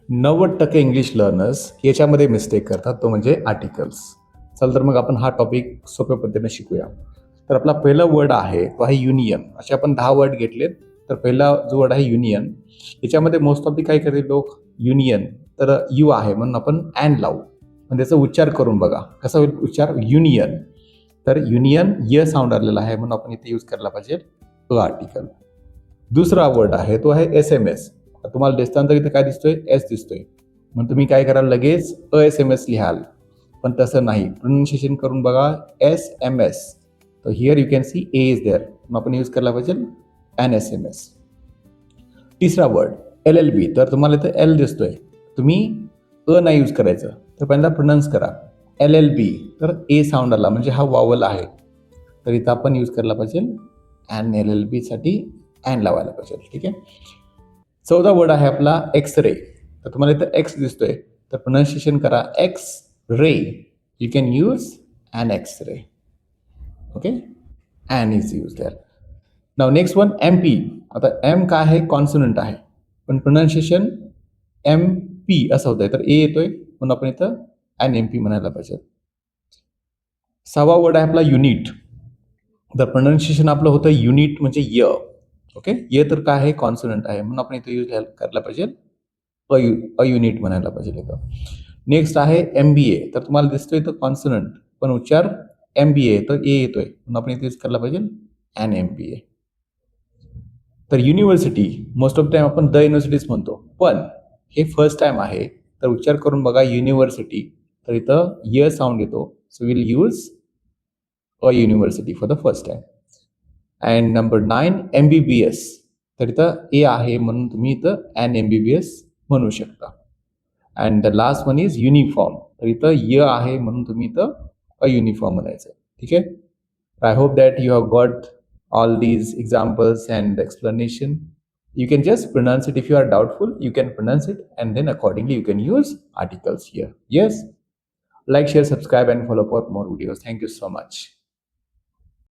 90% English learners याच्यामध्ये mistake करतात, तो म्हणजे आर्टिकल्स. चल तर मग आपण हा टॉपिक सोप्या पद्धतीने शिकूया. तर आपला पहिला वर्ड आहे तो आहे युनियन. असे आपण 10 वर्ड घेतलेत. तर पहिला जो वर्ड आहे युनियन, याच्यामध्ये मोस्ट ऑफ दी काय करतील लोक, युनियन तर यू आहे म्हणून आपण अँड लावू. पण त्याचा उच्चार करून बघा कसा होईल उच्चार, युनियन. तर युनियन य साऊंड आलेला आहे म्हणून आपण इथे यूज करायला पाहिजे अ आर्टिकल. दुसरा वर्ड आहे तो आहे एस एम एस. तुम्हाला दिसताना इथे काय दिसतोय, एस दिसतोय, मग तुम्ही काय कराल, लगेच एस एम एस लिहाल. पण तसं नाही, प्रोनाऊन्सिएशन करून बघा, एस एम एस. तर here you can see A is there, मग आपण यूज करायला पाहिजे एन एस एम एस. तिसरा वर्ड एल एल बी. तर तुम्हाला इथं एल दिसतोय, तुम्ही नाही यूज करायचं, तर पहिल्यांदा प्रोनाऊन्स करा एल एल बी. तर ए साऊंड आला म्हणजे हा वावल आहे, तर इथं आपण यूज करायला पाहिजे एन एल एल बी साठी अँड लावायला पाहिजे. ठीक आहे. चौथा वर्ड आहे आपला एक्स रे. तर तुम्हाला इथं एक्स दिसतोय, तर प्रोनाऊन्सिएशन करा X ray. You can use N X ray. Okay, N is use there. नाव नेक्स्ट वन एम पी. आता एम काय आहे, कॉन्सोनंट आहे, पण प्रोनाऊन्सिएशन एम पी असं होतंय, तर ए येतोय म्हणून आपण इथं एन एम पी म्हणायला पाहिजे. सहावा वर्ड आहे आपला युनिट. तर प्रोनाऊन्सिएशन आपलं होतं युनिट म्हणजे य. ओके, ये तर काय आहे, कॉन्सोनंट आहे म्हणून आपण इथे यूज करायला पाहिजे अ युनिट म्हणायला पाहिजे इथं. नेक्स्ट आहे एम बी ए. तर तुम्हाला दिसतोय इथं कॉन्सोनंट, पण उच्चार एम बी ए, तर ए येतोय म्हणून आपण इथे यूज करायला पाहिजे एन एम बी ए. तर युनिव्हर्सिटी मोस्ट ऑफ टाइम आपण द युनिव्हर्सिटीज म्हणतो, पण हे फर्स्ट टाइम आहे, तर उच्चार करून बघा युनिव्हर्सिटी. तर इथं य साऊंड येतो, so will use a university for the first time. And number 9 M B B S. तर इथं ए आहे म्हणून तुम्ही इथं N M B B S म्हणू शकता. And the last one is uniform. तर इथं य आहे म्हणून तुम्ही इथं अ युनिफॉर्म म्हणायचं. ठीक आहे. I hope that you have got all these examples and explanation. You can just pronounce it. If you are doubtful, you can pronounce it, and then accordingly you can use articles here. Yes. Like, share, subscribe, and follow for more videos. Thank you so much.